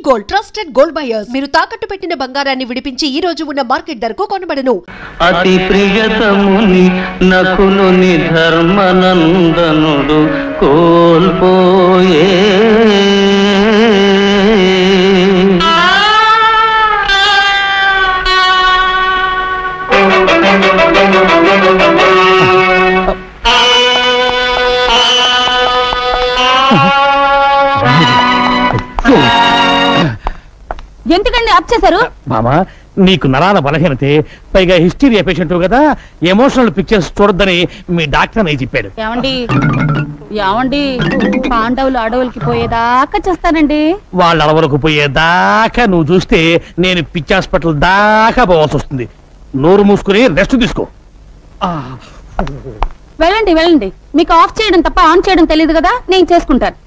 Gold trusted gold buyers. మీరు తాకట్టు పెట్టిన బంగారాన్ని విడిపించి ఈ రోజు ఉన్న మార్కెట్ ధరకు కొనబడను. అతి ప్రియతముని నకులుని ధర్మనందనుడు కోల్పోయే ఎందుకండి ఆప్ చేశారు? మామా నీకు నరాల బలహీనతే, పైగా హిస్టీరియా పేషెంట్ కదా, ఎమోషనల్ పిక్చర్స్ చూడొద్దని మీ డాక్టర్ అని చెప్పాడు. ఏమండి పాండవులు అడవులకి పోయేదాకా చేస్తానండి. వాళ్ళ అడవులకు పోయేదాకా నువ్వు చూస్తే నేను పిచ్చి హాస్పిటల్ దాకా పోవాల్సి వస్తుంది. నోరు మూసుకుని రెస్ట్ తీసుకో. వెళ్ళండి వెళ్ళండి, మీకు ఆఫ్ చేయడం తప్ప ఆన్ చేయడం తెలియదు కదా, నేను చేసుకుంటాను.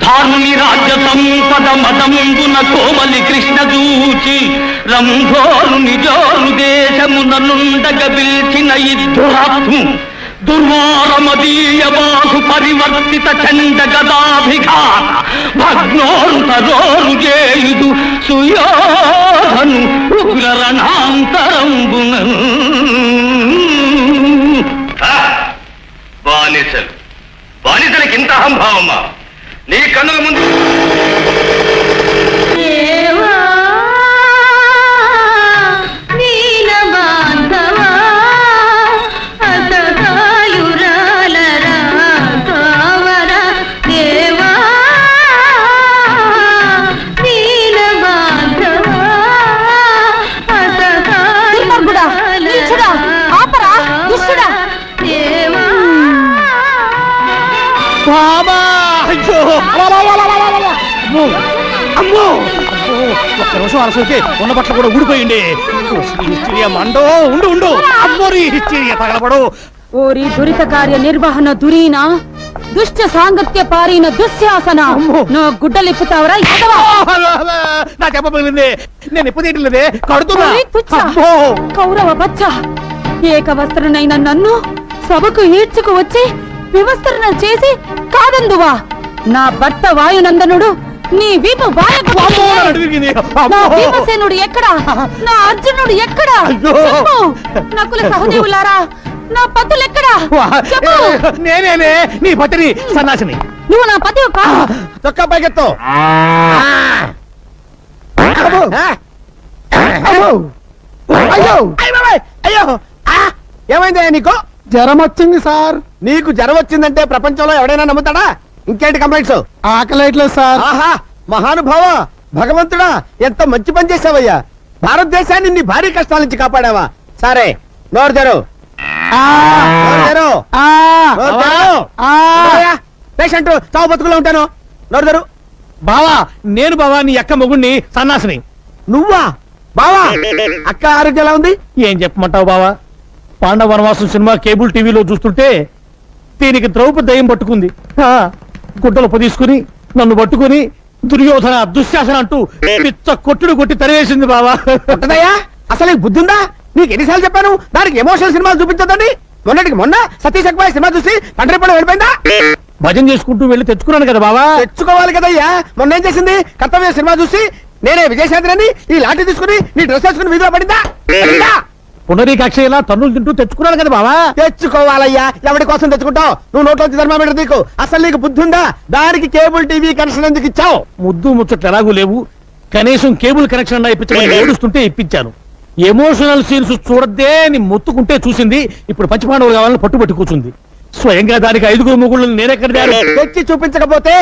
ధారుని రాజ్య సంపద మదముందున కోమలి కృష్ణ చూచి రంభోరు నిజోరు దేశమున నుండగ పిలిచిన ఇద్దురాత్ము దుర్వారమదీయ బాహు పరివర్తిత చండ గదాభిఘాత భగ్నోరు తరోరు చేయుదు సుయోధను ఉగ్ర రణాంతరంబున. బానిసలు బానిసలకి ఇంత అహంభావమా? నీ కన్నుల ముందు ఒక్క నిమిషం అరసైతే ఉన్న బట్టలు కూడా ఊడిపోయింది. మండో ఉండు ఉండు, అమ్మోరి హిస్టీరియా తగలబడు. ఓరి దురిత కార్య నిర్వహణ దురీనా దుష్ట సాంగత్య పారిన దుశ్శాసన. నా గుడ్డలిప్పుతావరా? నా చెప్పబోయింది, నేను ఎప్పుడు తీయట్లేదే, కడుతున్నా. కౌరవ బచ్చ, ఏక వస్త్రనైన నన్ను సభకు ఈడ్చుకు వచ్చి వివస్త్రణ చేసి కాదందువా? నా భర్త వాయునందనుడు నీ వీపు నా భీమసేనుడు ఎక్కడా? నా అర్జునుడు ఎక్కడా? నకుల సహదేవులారా, నా పతులు ఎక్కడా? నేనే నీ పతిని, సన్నాసిని. నువ్వు నా పతి చొక్కా పైకెత్తు. అయ్యో ఏమైందా నీకు? జ్వరం వచ్చింది సార్. నీకు జ్వరం వచ్చిందంటే ప్రపంచంలో ఎవడైనా నమ్ముతాడా? ఇంకేంటి కంప్లైంట్స్? ఆకలేట్లేదు సార్. ఆహా, మహానుభావ, భగవంతుడా, ఎంత మంచి పని చేసావయ్యా. భారతదేశాన్ని నీ భారీ కష్టాల నుంచి కాపాడావా? సరే, నోరు తెరు. పేషెంట్ చావు బతుకులో ఉంటాను. నోరు తెరు. బావా, నేను బావా నీ అక్క మొగుణ్ణి, సన్నాసిని. నువ్వా బావా? అక్క ఆరోగ్యం ఎలా ఉంది? ఏం చెప్పమంటావు బావా? పాండవ వనవాసం సినిమా కేబుల్ టీవీలో చూస్తుంటే దీనికి ద్రౌపది దయ్యం పట్టుకుంది. గుడ్డలు పొదీసుకుని నన్ను పట్టుకుని దుర్యోధన దుశ్శాసన అంటూ పిచ్చ కొట్టుడు కొట్టి తరివేసింది బావా. అసలు బుద్ధి ఉందా? నీకు ఎన్నిసార్లు చెప్పాను దానికి ఎమోషనల్ సినిమాలు చూపించదండి. మొన్నటికి మొన్న సతీష్ అక్బాయ్ సినిమా చూసి పంటరిపడ వెళ్ళిపోయిందా? భజన చేసుకుంటూ వెళ్ళి తెచ్చుకున్నాను కదా బావా. తెచ్చుకోవాలి కదయ్యా. మొన్న ఏం చేసింది? కర్తవ్య సినిమా చూసి నేనే విజయశాంతిని ఈ లాఠీ తీసుకుని నీ డ్రెస్ వేసుకుని వీధిలో పడిందా? పునరీకాక్ష ఇలా తన్నులు తింటూ తెచ్చుకున్నాను కదా బావా. తెచ్చుకోవాలయ్యా. ఎవరి కోసం తెచ్చుకుంటావు? నువ్వు నోట్లోంచి థర్మామీటర్ నీకు. అసలు నీకు బుద్ధి ఉందా? దానికి కేబుల్ టీవీ కనెక్షన్ ఎందుకు ఇచ్చావు? ముద్దు ముచ్చట్లు ఎలాగూ లేవు, కనీసం కేబుల్ కనెక్షన్ ఇప్పించమని ఏడుస్తుంటే ఇప్పించాను. ఎమోషనల్ సీన్స్ చూడద్దే అని మొత్తుకుంటే చూసింది. ఇప్పుడు పంచపాండవులు కావాలని పట్టుబట్టి కూర్చుంది. స్వయంగా దానికి 5 ముగ్గురు నేనెక్కడ తెచ్చి చూపించకపోతే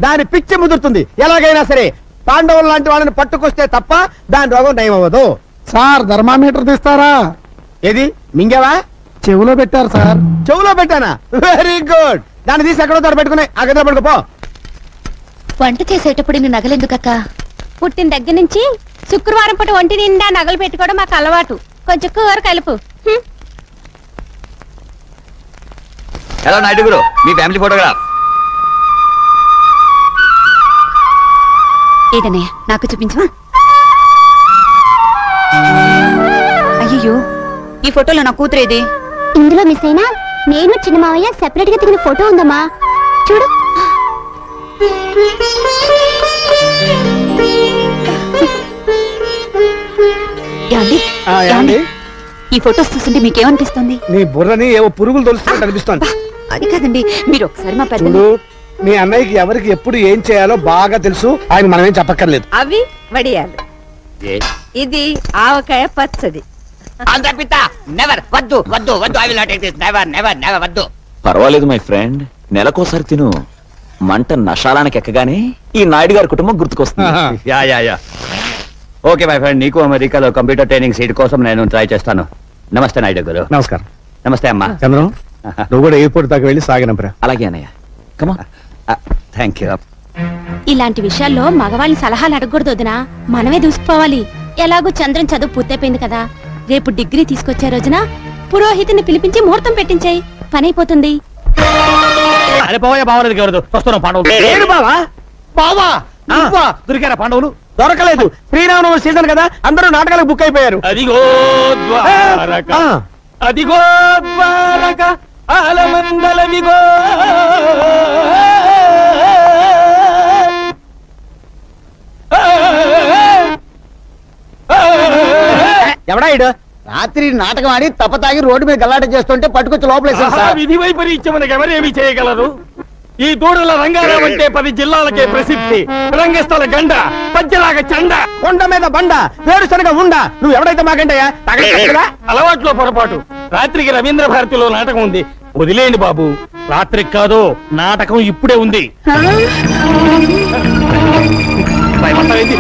దాని పిచ్చి ముదురుతుంది. ఎలాగైనా సరే పాండవులు లాంటి వాళ్ళని పట్టుకొస్తే తప్ప దాని రోగం నయం అవ్వదు. సార్ థర్మామీటర్ తీస్తారా? ఏది మింగావా? చెవులో పెట్టారు సార్. చెవులో పెట్టానా? Very good. దాన్ని తీసి ఎక్కడో తోట పెట్టుకుని ఆ గదిలో పడుకోపో. వంట చేసేటప్పుడు ఇన్ని నగలెందుకక్క? పుట్టిన దగ్గర నుంచి శుక్రవారం పూట ఒంటి నిండా నగలు పెట్టుకోవడం మాకు అలవాటు. కొంచెం కూర కలుపు. హలో నాయుడు గురు, మీ ఫ్యామిలీ ఫోటోగ్రాఫ్. ఏదనే నాకు చూపించవా? అయ్యో, ఈ ఫోటోలో నా కూతురేది? ఇందులో మిస్ అయినా నేను చిన్న మావయ్య సెపరేట్ గా దిగిన ఫోటో ఉందమ్మా, చూడు. ఏమండి ఈ ఫొటోస్ చూస్తుంటే మీకేమనిపిస్తుంది? నీ బుర్రని ఏవో పురుగులు తొలుస్తున్నట్టు అనిపిస్తోంది. అది కాదండి, మీరు ఒకసారి మా పెద్ద చూడు మీ అన్నయ్యకి ఎవరికి ఎప్పుడు ఏం చేయాలో బాగా తెలుసు. ఆయన మనమేం చెప్పక్కర్లేదు. అవి వడియాలు, ఇది ఆవకాయ పచ్చడి. నెవర్ వద్దు వద్దు వద్దు. I will not take this. Never never never వద్దు. పర్వాలేదు మై ఫ్రెండ్, నెలకోసారి తిను. మంట నషాలానికి ఎక్కగానే ఈ నాయుడు గారి కుటుంబం గుర్తుకొస్తుంది. Yeah yeah yeah. Okay my friend, నీకు అమెరికాలో కంప్యూటర్ ట్రైనింగ్ సీట్ కోసం నేను ట్రై చేస్తాను. నమస్తే నాయుడు గారు. నమస్కారం. నమస్తే అమ్మా. చంద్రం నువ్వు కూడా ఎయిర్పోర్ట్ దాకా వెళ్ళి సాగినంపరా. అలాగే అన్నయ్య. కమా. Thank you. ఇలాంటి విషయాల్లో మగవాళ్ళని సలహాలు అడగకూడదు వదినా, మనమే దూసుకుపోవాలి. ఎలాగో చంద్రం చదువు పూర్తయిపోయింది కదా, రేపు డిగ్రీ తీసుకొచ్చే రోజున పురోహితుని పిలిపించి ముహూర్తం పెట్టించాయి, పని అయిపోతుంది. అరే బావయ్య, బావలేదు ఎవరు వస్తున్నాం పాండవులు. బావా దొరికారా పాండవులు? దొరకలేదు. శ్రీరామనవమి సీజన్ కదా, అందరూ నాటకాలకు బుక్ అయిపోయారు. అదిగో ద్వారక, అదిగో ద్వారక, ఆలమందలవిగో. ఎవడా ఇడు? రాత్రి నాటకం ఆడి తప్పతాగి రోడ్డు మీద గల్లాట చేస్తుంటే పట్టుకొచ్చి లోపలేసారు సార్. విధి వైపరీత్యం మనకి ఎవరేమి చేయగలరు? ఈ దూడల రంగారావు అంటే 10 జిల్లాలకే ప్రసిద్ధి. రంగస్థల గండ, పద్యలాగా చండ, కొండ మీద బండ, వేరుశనగ ఉండ. నువ్వు ఎవడైతే మాకంటయ్యా? అలవాట్లో పొరపాటు. రాత్రికి రవీంద్ర భారతిలో నాటకం ఉంది, వదిలేండి బాబు. రాత్రికి కాదు, నాటకం ఇప్పుడే ఉంది. భయపడతావేంటి?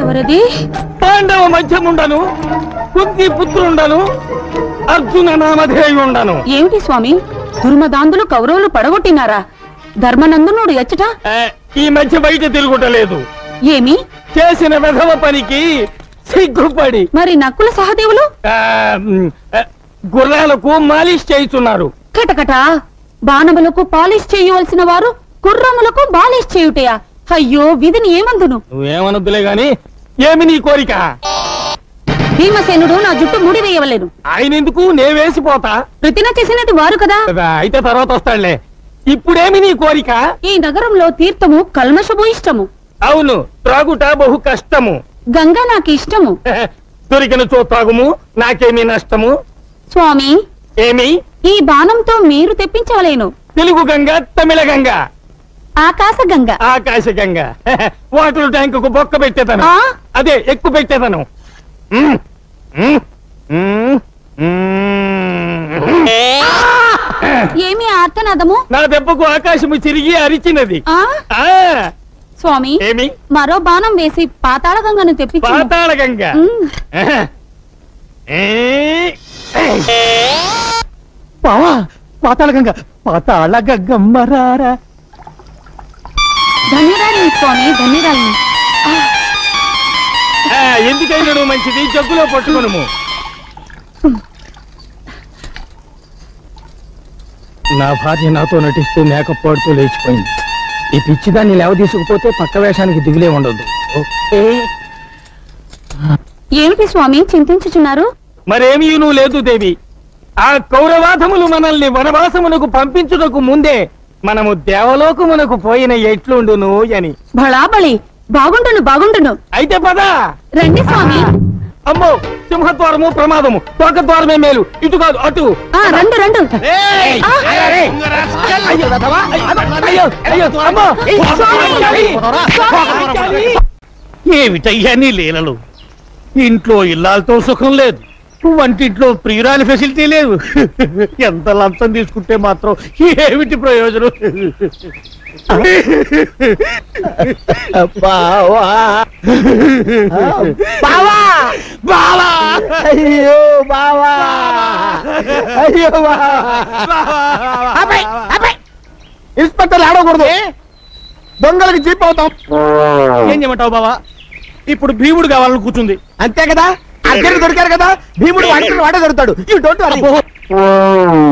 ఎవరది? పాండవ మధ్యముండను, కుంతి పుత్రుండను, అర్జున నామధేయు ఉండను. ఏమిటి స్వామి, దుర్మదాంధులు కౌరవులు పడగొట్టినారా? ధర్మనందనుడు ఎచ్చట ఈ మధ్య బయట తిరుగుటలేదు. ఏమి చేసిన వెధవ పనికి సిగ్గుపడి మరి నక్కుల సహదేవులు గుర్రాలకు మాలిష్ చేయుచున్నారు. కటకట బాణములకు పాలిష్ చేయవలసిన వారు గుర్రములకు బాలిష్ చేయుటయా? అయ్యో, విధిని ఏమందును? నువ్వేమనొద్దులే గాని, ఏమి నీ కోరిక? భీమసేనుడు నా జుట్టు ముడి వేయవలేను. ఆయన ఎందుకు? నే వేసిపోతా. ప్రతిన చేసినది వారు కదా. అయితే తర్వాత వస్తాడులే. ఇప్పుడేమి నీ కోరిక? ఈ నగరంలో తీర్థము కల్మషము ఇష్టము. అవును, త్రాగుట బహు కష్టము. గంగా నాకు ఇష్టము. దొరికిన చో త్రాగుము, నాకేమీ నష్టము. స్వామి, ఏమి? ఈ బాణంతో మీరు తెప్పించవలేను. తెలుగు గంగ, తమిళ గంగ, ఆకాశ గంగ. ఆకాశ గంగ. వాటర్ ట్యాంకు బొక్క పెట్టేతను, అదే ఎక్కువ పెట్టేతను. ఏమి ఆర్తనాదము? నా దెబ్బకు ఆకాశము చిరిగి అరిచినది. స్వామి, ఏమి? మరో బాణం వేసి పాతాళ గంగను తెప్పించు. పాతాళ గంగ. బావా, పాతాళ గంగ, పాతాళ గంగమ్మరారా. ధన్యరాలిని స్వామి, ధన్యరాలిని. ఎందుకైనా మంచిది, జగ్గులో పట్టుకును. నా భార్య నాతో నటిస్తూ మేకప్ పాడుతూ లేచిపోయింది. ఈ పిచ్చిదాన్ని లేవ తీసుకుపోతే పక్క వేషానికి దిగులే ఉండదు. ఏమిటి స్వామి చింతించుచున్నారు? మరేమీ నువ్వు లేదు దేవి. ఆ కౌరవాధములు మనల్ని వనవాసమునకు పంపించుటకు ముందే మనము దేవలోకమునకు పోయిన ఎట్లుండును అని. బళాబళి, బాగుండును బాగుండును. అయితే పద రండి స్వామి. అమ్మో, సింహద్వారము ప్రమాదము, తోకద్వారమే మేలు. ఇటు కాదు అటు. రండు రండు. ఏమిటయ్యా నీ లీలలు? ఇంట్లో ఇల్లాలతో సుఖం లేదు, వంటింట్లో ప్రియురాలి ఫెసిలిటీ లేదు. ఎంత లంచం తీసుకుంటే మాత్రం ఏమిటి ప్రయోజనం? బావా, బావా, బావా, అయ్యో బావా, అయ్యో ఇన్స్పెక్టర్ ఆడకూడదు, దొంగలకి జీప్ అవుతాం. ఏం చేయమంటావు బావా? ఇప్పుడు భీముడు కావాలని కూర్చుంది, అంతే కదా? అర్జునుడు దొరికారు కదా, భీముడు వాడే దొరుకుతాడు.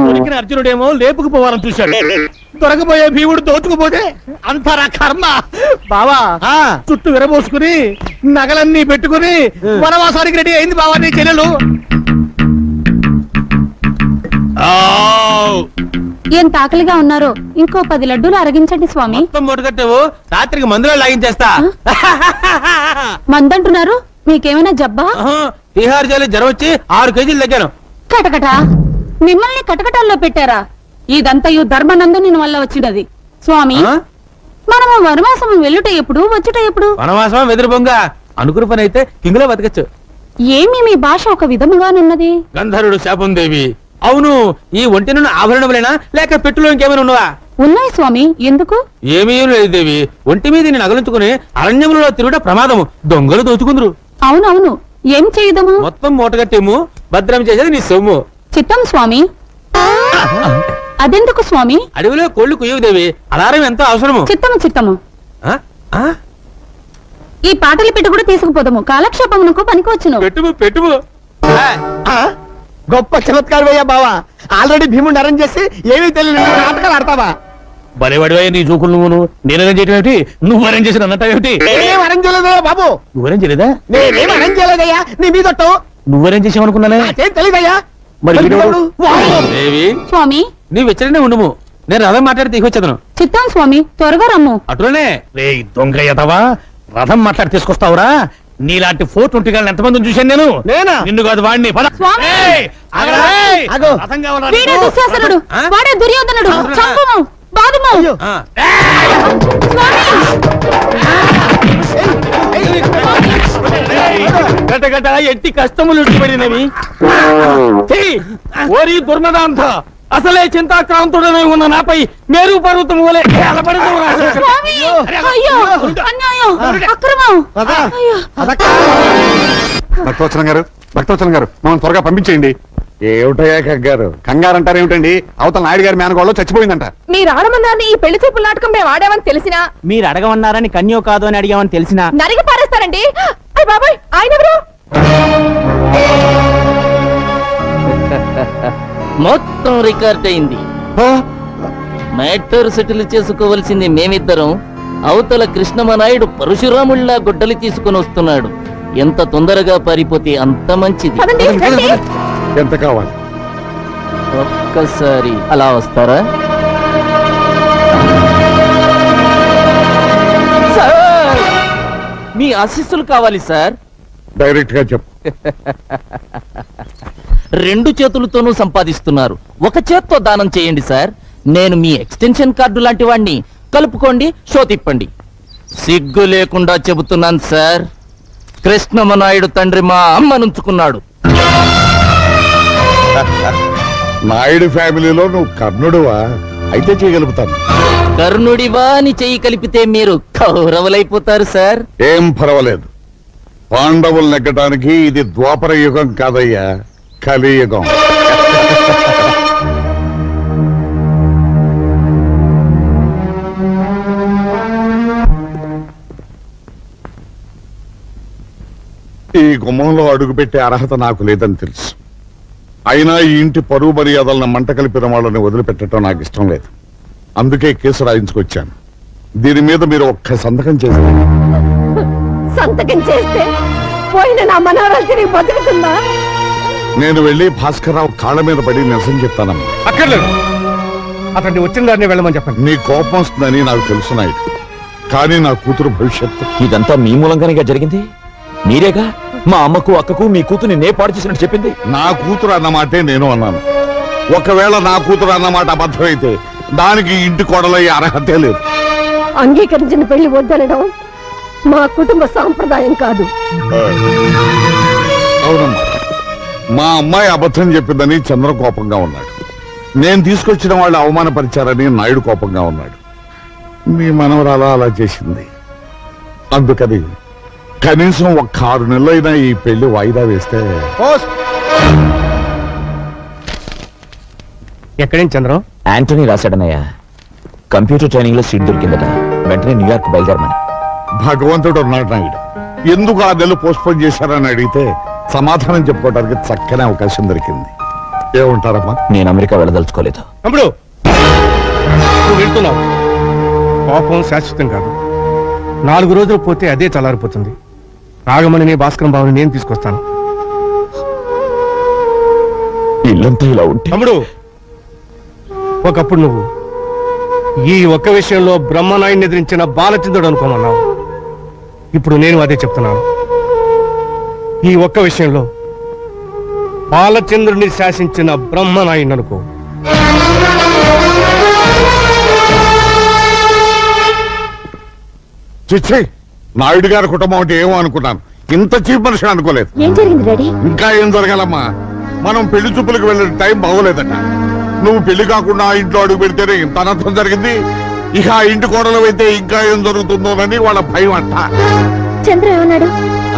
దొరికిన అర్జునుడేమో లేపుకుపోవాలని చూశాడు, దొరకపోయే భీముడు దోచుకుపోతే అంతరా కర్మ. బావా, చుట్టూ విరబోసుకుని నగలన్నీ పెట్టుకుని వనవాసానికి రెడీ అయింది బావా నీ చెల్లెలు. ఎంత ఆకలిగా ఉన్నారో ఇంకో 10 లడ్డూలు అరగించండి స్వామి. మొత్తం మూటగట్టేవు, రాత్రికి మందులో లాగించేస్తా. మందంటున్నారు, మీకేమైనా జబ్బా? తీహార్ జైలు జ్వరం వచ్చి 6 కేజీలు తగ్గాను. కటకట మిమ్మల్ని కటకటాల్లో పెట్టారా? ఇదంతయు ధర్మనందుని వల్ల వచ్చినది స్వామి. మనము వనవాసం వెళ్ళుట ఎప్పుడు వచ్చుట ఎప్పుడు? వనవాసం వెదురు బొంగ అనుకున్న పని అయితే కింగులో బతకచ్చు. ఏమి మీ భాష ఒక విధముగానున్నది? గంధర్వుడు శాపం దేవి. అవును, ఈ ఒంటినున్న ఆభరణములేనా లేక పెట్టులో ఇంకేమైనా ఉన్నవా? ఉన్నాయి స్వామి. ఎందుకు? ఏమీ లేదు దేవి. ఒంటి మీద నేను నగలుంచుకుని అరణ్యములలో తిరుగుట ప్రమాదము, దొంగలు దోచుకుందరు. అవునవును, ఏం చేయదము? మొత్తం మూటగట్టేము, భద్రం చేసేది నీ సొమ్ము. చిత్తం స్వామి. అదెందుకు స్వామి? అడవిలో కోళ్లు కుయ్యవు దేవి, అలారం ఎంతో అవసరము. చిత్తము చిత్తము. ఈ పాటల పెట్టు కూడా తీసుకుపోదాము, కాలక్షేపమునకు పనికొచ్చును. పెట్టుము పెట్టుము. గొప్ప చమత్కారం అయ్యా బావా. ఆల్రెడీ భీముడిని అరేంజ్ చేసి ఏమీ తెలియదు నాటకాలు ఆడతావా? బలివాడివయ్యా నీ చూకులు నువ్వు. నేను అరేంజ్ చేయడం ఏమిటి, నువ్వు అరేంజ్ చేసిన అన్నట్టేమిటి? నేనేం అరేంజ్ చేయలేదయ్యా బాబు. నువ్వు అరేంజ్ చేయలేదా? నేనేం అరేంజ్ చేయలేదయ్యా, నీ మీద నువ్వు అరేంజ్ చేసావనుకున్నానే. ఏం తెలీదయ్యా. మరి దేవి స్వామి నీవు వెచ్చడనే ఉండుము, నేను రథం మాట్లాడి తీసుకొచ్చేదను. చిత్తం స్వామి, త్వరగా రమ్ము. అటునే రే దొంగ యదవా, రథం మాట్లాడి తీసుకొస్తావురా? నీలాంటి 420 ఎంతమందిని చూశాను నేను. నిన్ను కాదు వాడిని. వీడే దుశ్శాసనుడు, వాడే దుర్యోధనుడు. చంపుము, బాదుము. గటగట ఎట్టి కష్టములు పడినవి. ఓరి దుర్మదాంత, అసలే చింతాక్రాంతుడనే ఉన్న నాపై మేరు పర్వతం వలె భక్తవచనం గారు, భక్తవచనం గారు, మనం త్వరగా పంపించేయండి. ఏమిటయ్యా కంగారు? కంగారు అంటారు ఏమిటండి? అవతల నాయుడు గారి మేనగోళ్ళు చచ్చిపోయిందంట. మీరు ఆడమన్నారని ఈ పెళ్లి చూపుల నాటకం మేము ఆడామని తెలిసినా, మీరు అడగమన్నారని కన్యో కాదు అని అడిగామని తెలిసినా నరిగి పారేస్తారండి. అయ్య బాబాయ్, ఆయన ఎవరు? మొత్తం రికార్డ్ అయింది. మ్యాటర్ సెటిల్ చేసుకోవలసింది మేమిద్దరం. అవతల కృష్ణమనాయుడు పరశురాముళ్లా గొడ్డలి తీసుకుని వస్తున్నాడు. ఎంత తొందరగా పారిపోతే అంత మంచిది. ఎంత కావాలి? ఒక్కసారి అలా వస్తారా? సార్, మీ ఆశీస్సులు కావాలి సార్. డైరెక్ట్ గా చెప్పు. 2 చేతులతోనూ సంపాదిస్తున్నారు, ఒక చేత్తో దానం చేయండి సార్. నేను మీ ఎక్స్టెన్షన్ కార్డు లాంటి వాడిని. కలుపుకోండి, షో తిప్పండి. సిగ్గు లేకుండా చెబుతున్నాను సార్. కృష్ణమనాయుడు తండ్రి మా అమ్మనుంచుకున్నాడు. నాయుడు ఫ్యామిలీలో నువ్వు కర్ణుడువా? అయితే చేయగలుగుతాను. కర్ణుడివా అని చెయ్యి కలిపితే మీరు కౌరవులైపోతారు సార్. ఏం పర్వాలేదు. పాండవులు నెగ్గడానికి ఇది ద్వాపర యుగం కాదయ్యా, కలియుగం. ఈ గుమ్మంలో అడుగుపెట్టే అర్హత నాకు లేదని తెలుసు. అయినా ఈ ఇంటి పరువు మర్యాదలను మంట కలిపిన వాళ్ళని వదిలిపెట్టడం నాకు ఇష్టం లేదు. అందుకే కేసు రాయించుకొచ్చాను. దీని మీద మీరు ఒక్క సంతకం చేస్తే. సంతకం చేస్తే పోయిన నా మనవరాలు తిరిగి బతుకుతుందా? నేను వెళ్ళి భాస్కర్రావు కాళ్ళ మీద పడి నిరసన చెప్తానమ్మా. అక్కర్లేదు, అతన్ని వచ్చిన దాన్ని వెళ్ళమని చెప్పండి. నీ కోపం వస్తుందని నాకు తెలుసు నాయుడు, కానీ నా కూతురు భవిష్యత్తు. ఇదంతా మీ మూలంగానే జరిగింది. మీరేగా మా అమ్మకు అక్కకు మీ కూతుర్ని నే పాడు చేసినట్టు చెప్పింది. నా కూతురు అన్నమాటే నేను అన్నాను. ఒకవేళ నా కూతురు అన్నమాట అబద్ధమైతే దానికి ఇంటి కోడలయ్యే అర్హతే లేదు. అంగీకరించిన పెళ్లి వద్దనడం మా కుటుంబ సాంప్రదాయం కాదు. అవునమ్మా, మా అమ్మాయి అబద్ధం చెప్పిందని చంద్ర కోపంగా ఉన్నాడు. నేను తీసుకొచ్చిన వాళ్ళు అవమానపరిచారని నాయుడు కోపంగా ఉన్నాడు. మీ మనవరాలు అలా చేసింది. అందుకని కనీసం ఒక్క 6 నెలలైనా ఈ పెళ్లి వాయిదా వేస్తే. ఎక్కడేం చంద్రం? యాంటనీ రాశాడనయ్యా. కంప్యూటర్ ట్రైనింగ్ లో సీట్ దొరికిందట. వెంటనే న్యూయార్క్ బయలుదేరమని. భగవంతుడు ఉన్నాడు నాయుడు. ఎందుకు 6 నెలలు పోస్ట్పోన్ చేశారని అడిగితే సమాధానం చెప్పుకోవడానికి చక్కని అవకాశం దొరికింది. ఏమంటారమ్మా? నేను అమెరికా వెళ్ళదలుచుకోలేదు. తమ్ముడు, నువ్వు వెళ్తున్నావు. కోపం శాశ్వతం కాదు. 4 రోజులు పోతే అదే చల్లారిపోతుంది. రాగమణిని భాస్కరం బాబుని నేను తీసుకొస్తాను. ఇల్లంతా ఇలా ఉంటే తమ్ముడు, ఒకప్పుడు నువ్వు ఈ ఒక్క విషయంలో బ్రహ్మనాయుడిని ఎదిరించిన బాలచంద్రుడు అనుకోమన్నావు. ఇప్పుడు నేను అదే చెప్తున్నాను. ఈ ఒక్క విషయంలో బాలచంద్రుడిని శాసించిన బ్రహ్మనాయుడిని అనుకో. చిచ్చి, నాయుడు గారి కుటుంబం అంటే ఏమో అనుకున్నాను, ఇంత చీప్ మనిషి అనుకోలేదు. ఏం జరిగింది డాడీ? ఇంకా ఏం జరగాలమ్మా, మనం పెళ్లి చూపులకు వెళ్ళే టైం బాగోలేదట. నువ్వు పెళ్లి కాకుండా ఆ ఇంట్లో అడుగు పెడితేనే ఇంత అనర్థం జరిగింది. ఇక ఆ ఇంటి కోడలు అయితే ఇంకా ఏం జరుగుతుందోనని వాళ్ళ భయం అంట. చంద్ర ఏమన్నాడు?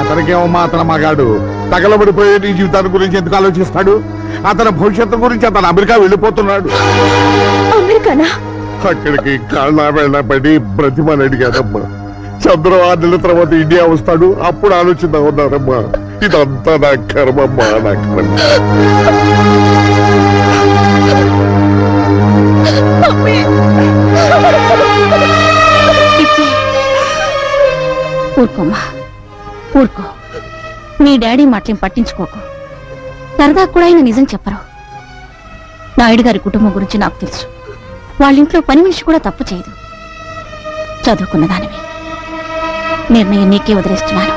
అతనికేమమ్మా, అతను మగాడు, తగలబడిపోయే నీ జీవితాన్ని గురించి ఎందుకు ఆలోచిస్తాడు? అతని భవిష్యత్తు గురించి అతను అమెరికా వెళ్ళిపోతున్నాడు. అమెరికానా? అక్కడికి కాళ్ళ వెళ్ళబడి బ్రతిమని అడిగారమ్మా. చంద్ర 6 నెలల తర్వాత ఇండియా వస్తాడు, అప్పుడు ఆలోచిద్దాం ఉన్నారమ్మా. ఇదంతా నా కర్మమ్మా, నా కర్మ. ఊరుకోమ్మా, ఊరుకో. మీ డాడీ మాటలేం పట్టించుకోకు. సరదా కూడా ఆయన నిజం చెప్పరు. నాయుడు గారి కుటుంబం గురించి నాకు తెలుసు. వాళ్ళ ఇంట్లో పని మనిషి కూడా తప్పు చేయదు. చదువుకున్న దానివి. నిర్ణయం నీకే వదిలేస్తున్నాను.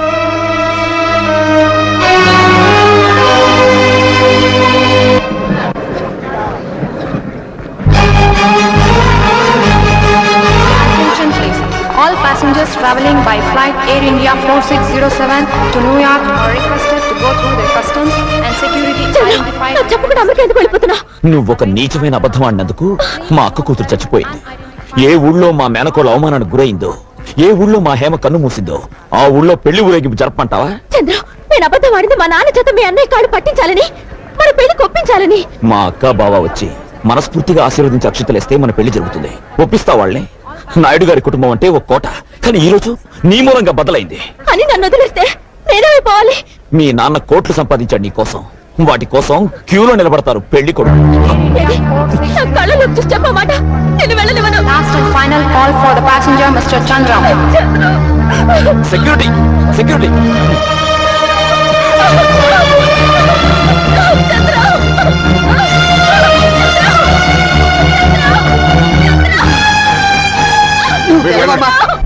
All passengers traveling by flight Air India 4607 to New York are requested to go through the customs and security identified. నువ్వొక నీచమైన అబద్ధం ఆడినందుకు మా అక్క కూతురు చచ్చిపోయింది. ఏ ఊళ్ళో మా మేనకోళ్ళ అవమానానికి గురైందో, ఏ ఊళ్ళో మా హేమ కన్ను మూసిందో, ఆ ఊళ్ళో పెళ్లి ఊరేగింపు జరపంటావా? చంద్ర, నేను అబద్ధం ఆడింది మా నాన్న చేత మీ అన్నయ్య కాళ్ళు పట్టించాలని, మన పెళ్లి ఒప్పించాలని. మా అక్క బావ వచ్చి మనస్ఫూర్తిగా ఆశీర్వదించి అక్షతలేస్తే మన పెళ్లి జరుగుతుంది. ఒప్పిస్తా వాళ్ళని. నాయుడు గారి కుటుంబం అంటే ఒక కోట, కానీ ఈ రోజు నీ మూలంగా బదలైంది అని నన్ను వదిలేస్తే నేనేమైపోవాలి? మీ నాన్న కోట్లు సంపాదించాడు నీ కోసం. వాటి కోసం క్యూలో నిలబడతారు పెళ్లి కొడుకు. Last and final call for the passenger, Mr. Chandra. Security, security.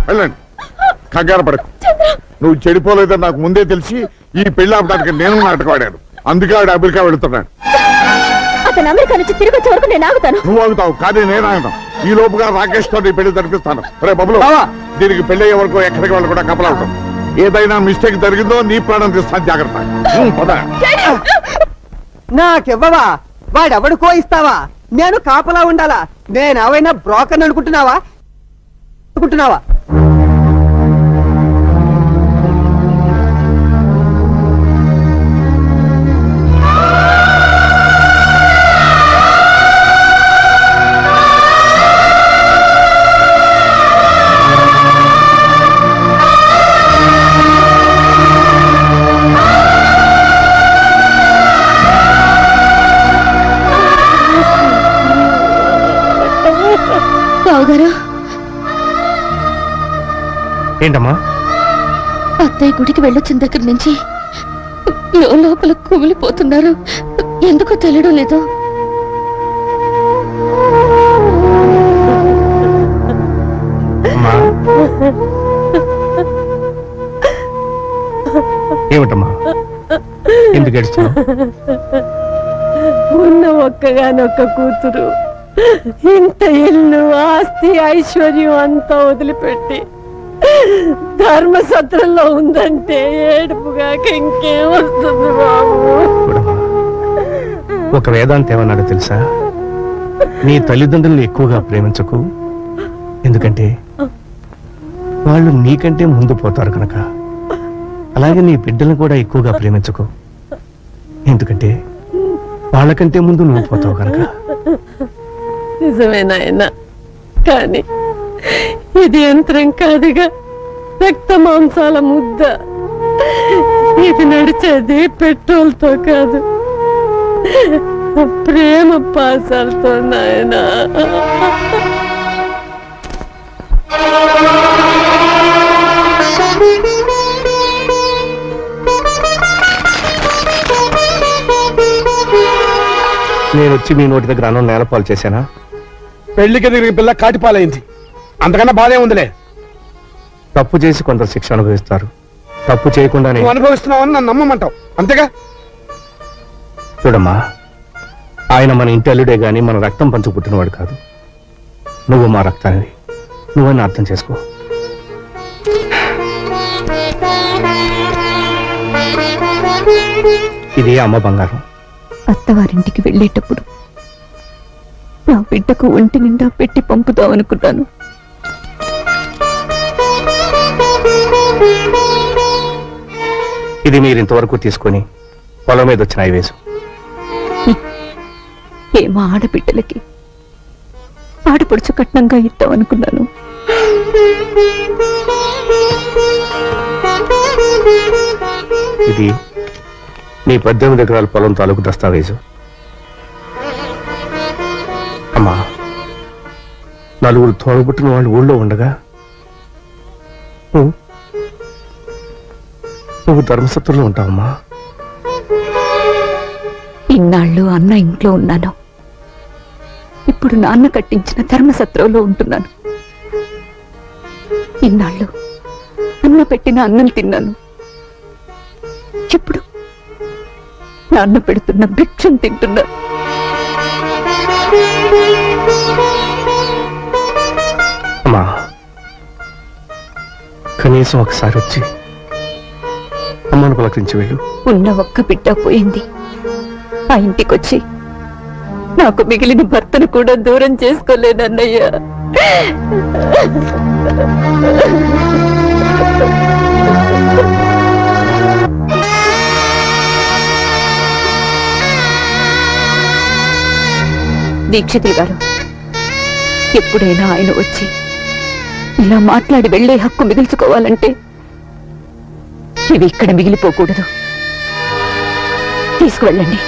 వెళ్ళండి, కంగారు పడకు. నువ్వు చెడిపోలేదని నాకు ముందే తెలిసి ఈ పెళ్లి ఆపడానికి నేను నాటకం ఆడాను. అందుకే ఆవిడ అమెరికా వెళుతున్నాడు. అతను అమెరికా నుంచి తిరిగి వచ్చే వరకు నేను ఆగుతాను. నువ్వు ఆగుతావు, కానీ నేను ఆగుతాను. ఈ లోపుగా రాకేష్ తో నీ పెళ్లి జరిపిస్తాను. రే బబులు, దీనికి పెళ్లి అయ్యే వరకు ఎక్కడికి వాళ్ళు కూడా కపలవుతాం. ఏదైనా మిస్టేక్ జరిగిందో నీ ప్రాణం తీస్తాను, జాగ్రత్త. పద. నాకెవ్వవా? వాడెవడుకో ఇస్తావా? నేను కాపలా ఉండాలా? నేను ఏమైనా బ్రోకర్ అనుకుంటున్నావా? బావగారు, ఏంటమ్మా? అత్తయ్య గుడికి వెళ్ళొచ్చిన దగ్గర నుంచి లోపల కుమిలిపోతున్నారు. ఎందుకో తెలియడం లేదు. ఏమిటమ్మా, ఎందుకు ఏడుస్తున్నావు? ఉన్న ఒక్కగానొక్క కూతురు ఇంత ఇల్లు, ఆస్తి, ఐశ్వర్యం అంతా వదిలిపెట్టి ధర్మసత్రంలో ఉందంటే ఏడుపుగాక ఇంకేం వస్తుంది బాబు? ఒక వేదాంత ఏమన్నాడో తెలుసా? నీ తల్లిదండ్రులను ఎక్కువగా ప్రేమించకు, ఎందుకంటే వాళ్ళు నీకంటే ముందు పోతారు కనుక. అలాగే నీ బిడ్డలను కూడా ఎక్కువగా ప్రేమించకు, ఎందుకంటే వాళ్ళకంటే ముందు నువ్వు పోతావు కనుక. నిజమే నాయనా, కానీ ఇది యంత్రం కాదుగా, రక్త మాంసాల ముద్ద. ఇది నడిచేది పెట్రోల్ తో కాదు, ప్రేమ పాసాలతో నాయనా. నేను వచ్చి మీ నోటి దగ్గర అన్నం నేలపాలు చేశానా? పెళ్లికి తిరిగి పిల్ల కాటిపాలైంది, అంతకన్నా బాధే ఉందిలే. తప్పు చేసి కొందరు శిక్ష అనుభవిస్తారు, తప్పు చేయకుండానే. నువ్వు అనుభవిస్తున్నావని నన్ను నమ్మమంటావు అంతేగా? చూడమ్మా, ఆయన మన ఇంటి అల్లుడే గాని మన రక్తం పంచు పుట్టినవాడు కాదు. నువ్వు మా రక్తానివి, నువ్వని అర్థం చేసుకో. ఇది అమ్మ బంగారం. అత్తవారింటికి వెళ్ళేటప్పుడు నా బిడ్డకు ఒంటి నిండా పెట్టి పంపుదామనుకున్నాను. ఇది మీరు ఇంతవరకు తీసుకొని పొలం మీద వచ్చిన ఐవేసు. ఏమో ఆడబిడ్డలకి ఆడపడుచు కట్నంగా ఇద్దామనుకున్నాను. ఇది నీ 18 ఎకరాల పొలం తాలూకు దస్తావేజు. అమ్మా, నలుగురు తోడబుట్టిన వాళ్ళు ఊళ్ళో ఉండగా నువ్వు ధర్మసత్రంలో ఉంటావమ్మా. ఇన్నాళ్ళు అన్న ఇంట్లో ఉన్నాను, ఇప్పుడు నాన్న కట్టించిన ధర్మసత్రంలో ఉంటున్నాను. ఇన్నాళ్ళు అన్న పెట్టిన అన్నం తిన్నాను, ఇప్పుడు నాన్న పెడుతున్న భిక్షం తింటున్నాను. అమ్మా, కనీసం ఒకసారి వచ్చి అమ్మను పలకరించి వెళ్ళు. ఉన్న ఒక్క బిడ్డ పోయింది, ఆ ఇంటికొచ్చి నాకు మిగిలిన భర్తను కూడా దూరం చేసుకోలేనన్నయ్యా. దీక్షితులు గారు, ఎప్పుడైనా ఆయన వచ్చి ఇలా మాట్లాడి వెళ్లే హక్కు మిగిల్చుకోవాలంటే ఇవి ఇక్కడ మిగిలిపోకూడదు. తీసుకువెళ్ళండి.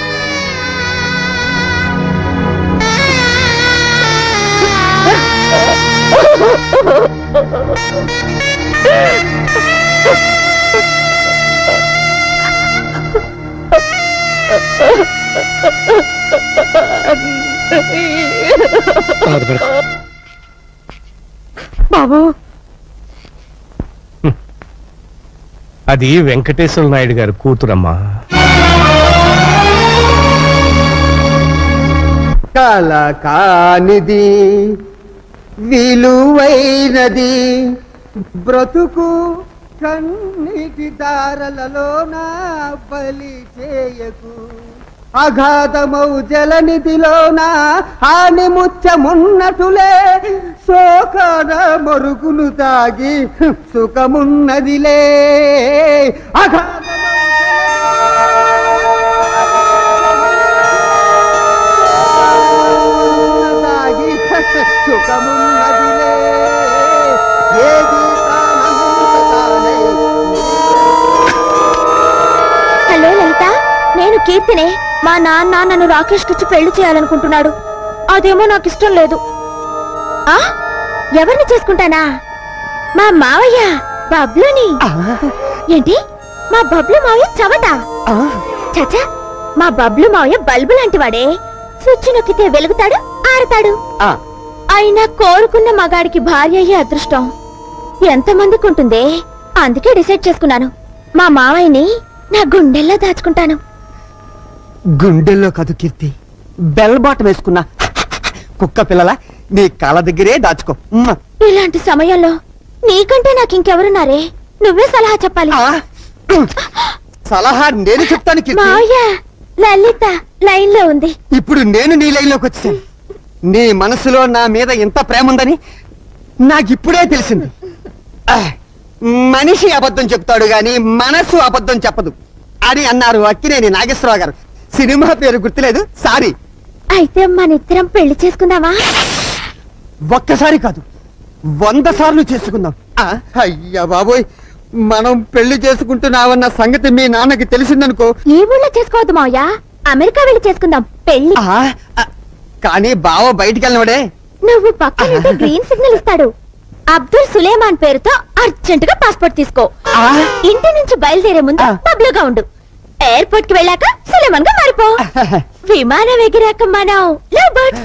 బాబు, అది వెంకటేశ్వర నాయుడు గారి కూతురమ్మా. కల కానిది విలువైనది బ్రతుకు కన్నీటి దారలలోన బలి చేయకు. అగాధమౌ జలనిధిలోన హాని ముచ్చమున్నటులే శోకన మరుగును తాగి సుఖమున్నదిలే. తాగి సుఖమున్నదిలే. ఏది హలో లలిత, నేను కీర్తినే. మా నాన్న నన్ను రాకేష్ కిచ్చి పెళ్లి చేయాలనుకుంటున్నాడు. అదేమో నాకు ఇష్టం లేదు. ఆ ఎవరిని చేసుకుంటానా? మా మావయ్య బబ్లుని. ఏంటి, మా బబ్లు మావయ్య చవట? చచ్చా, మా బబ్లు మావయ్య బల్బు లాంటి వాడే. స్విచ్ నొక్కితే వెలుగుతాడు, ఆరతాడు. అయినా కోరుకున్న మగాడికి భార్య అయ్యే అదృష్టం ఎంతమందికి ఉంటుందే. అందుకే డిసైడ్ చేసుకున్నాను, మా మావయ్యని నా గుండెల్లో దాచుకుంటాను. గుండెల్లో కాదు కీర్తి, బెల్ బాటం వేసుకున్నా కుక్క పిల్లల నీ కాళ్ళ దగ్గరే దాచుకో. ఇలాంటి సమయంలో నీకంటే నాకు ఇంకెవరున్నారే? నువ్వే సలహా చెప్పాలి. సలహా నేను చెప్తాను కీర్తి. మావయ్య, లలిత లైన్ లో ఉంది. ఇప్పుడు నేను నీ లైన్ లోకి వచ్చాను. నీ మనసులో నా మీద ఎంత ప్రేమ ఉందని నాకిప్పుడే తెలిసింది. మనిషి అబద్ధం చెప్తాడు గాని మనసు అబద్ధం చెప్పదు అని అన్నారు అక్కినేని నాగేశ్వరరావు గారు. సినిమా పేరు గుర్తులేదు, సారీ. అయితే మనిద్దరం పెళ్లి చేసుకుందామా? ఒక్కసారి కాదు, 100 సార్లు చేసుకుందాం. అయ్యా బాబోయ్, మనం పెళ్లి చేసుకుంటున్నావన్న సంగతి మీ నాన్నకి తెలిసిందనుకో. ఈ ఊళ్ళో చేసుకోవద్దు మావయ్య, అమెరికా వెళ్ళి చేసుకుందాం పెళ్లి. కానీ బావ బయటికి వెళ్ళినవాడే. నువ్వు పక్కన గ్రీన్ సిగ్నల్ ఇస్తాడు. అబ్దుల్ సులేమాన్ పేరుతో అర్జెంట్ గా పాస్పోర్ట్ తీసుకో. ఇంటి నుంచి బయలుదేరే ముందు పబ్లిక్ గా ఉండు. ఎయిర్పోర్ట్ కి వెళ్ళాక సులేమాన్ గా మారిపో. విమానం ఎగిరాక మనం లవ్ బర్డ్స్.